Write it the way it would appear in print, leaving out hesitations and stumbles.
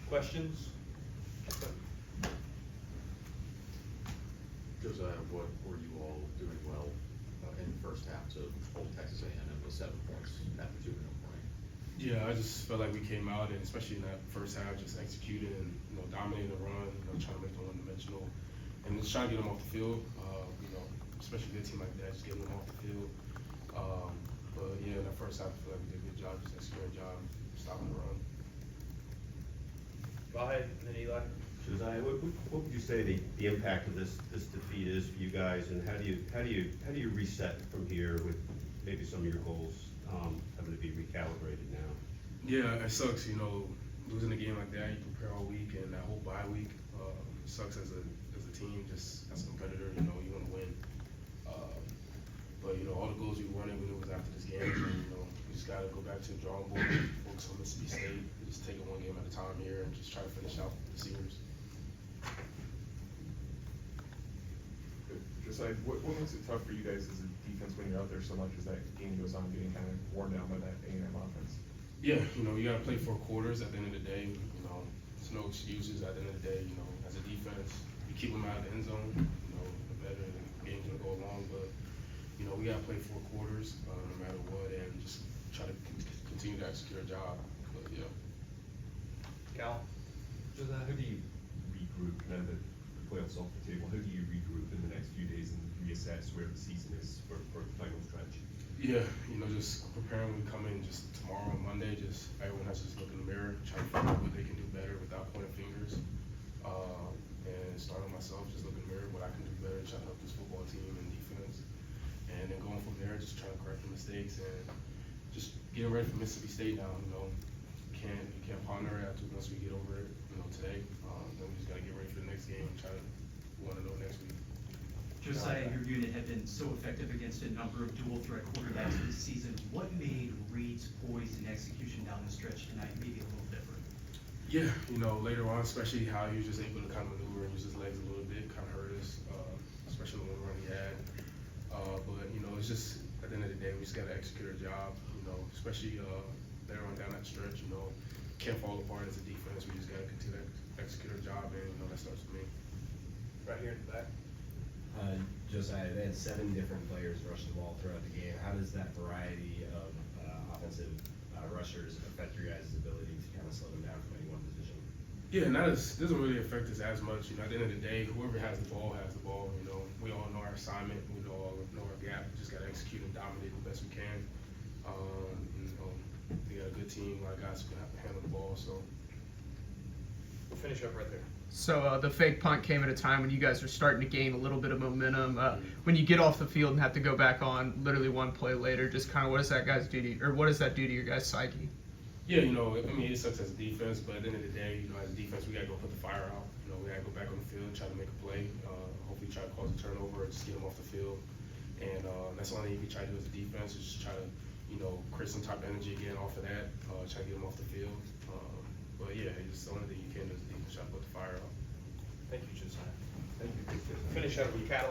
Questions? Josiah, what were you all doing well in the first half to hold Texas A&M with 7 points after 2-0 point? Yeah, I just felt like we came out and especially in that first half, just executed and dominated the run, trying to make them one-dimensional, and just trying to get them off the field. Especially a good team like that, just getting them off the field. But yeah, in that first half, I feel like we did a good job, just executing a job, stopping the run. Go ahead, and then Eli. Josiah, what would you say the impact of this defeat is for you guys, and how do you reset from here with maybe some of your goals having to be recalibrated now? Yeah, it sucks, losing a game like that. You prepare all week, and that whole bye week sucks as a team, just as a competitor. You want to win. But all the goals we wanted, we knew was after this game. So, we just got to go back to the drawing board, focus on Mississippi State, just take it one game at a time here, and just try to finish out the series. Josiah, what makes it tough for you guys as a defense when you're out there so much as that game goes on, getting kind of worn down by that A&M offense? Yeah, you got to play 4 quarters at the end of the day. There's no excuses at the end of the day. As a defense, you keep them out of the end zone, the better the game's going to go along. But, we got to play 4 quarters no matter what and just try to continue to execute our job. But, yeah. Cal? Josiah, how do you regroup now that the playoffs off the table? How do you regroup in the next few days and reassess where the season is for the final stretch? Yeah, just preparing when we come in just tomorrow on Monday, just everyone has to just look in the mirror, try to figure out what they can do better without pointing fingers. And starting myself, just look in the mirror, what I can do better, try to help this football team and defense. And then going from there, just trying to correct the mistakes and just getting ready for Mississippi State now. You can't ponder it after once we get over it, today. Then we just got to get ready for the next game and try to want to know next week. Josiah, your unit had been so effective against a number of dual threat quarterbacks this season. What made Reed's poise and execution down the stretch tonight maybe a little different? Yeah, later on, especially how he was just able to kind of maneuver and use his legs a little bit, kind of hurt us, especially the one run he had. But it's just at the end of the day, we just got to execute our job. Especially later on down that stretch. Can't fall apart as a defense. We just got to continue to execute our job, and that starts with me. Right here in the back. Josiah, they had 7 different players rush the ball throughout the game. How does that variety of offensive rushers affect your guys' ability to kind of slow them down from any one position? Yeah, and doesn't really affect us as much. At the end of the day, whoever has the ball has the ball. We all know our assignment. We all know our gap. We just got to execute and dominate the best we can. We got a good team, a lot of guys who can handle the ball. So We'll finish up right there. So the fake punt came at a time when you guys are starting to gain a little bit of momentum. When you get off the field and have to go back on literally one play later, just kind of what does that do to your guys' psyche? yeah, it sucks as a defense, but at the end of the day, as a defense, we got to go put the fire out. We got to go back on the field, try to make a play. Hopefully, try to cause a turnover or just get them off the field. And that's the only thing you can try to do as a defense is just try to, create some type of energy again off of that, try to get them off the field. But yeah, it's the only thing you can do as a defense, try to put the fire out. Thank you, Josiah. Thank you. Finish up with Catalan.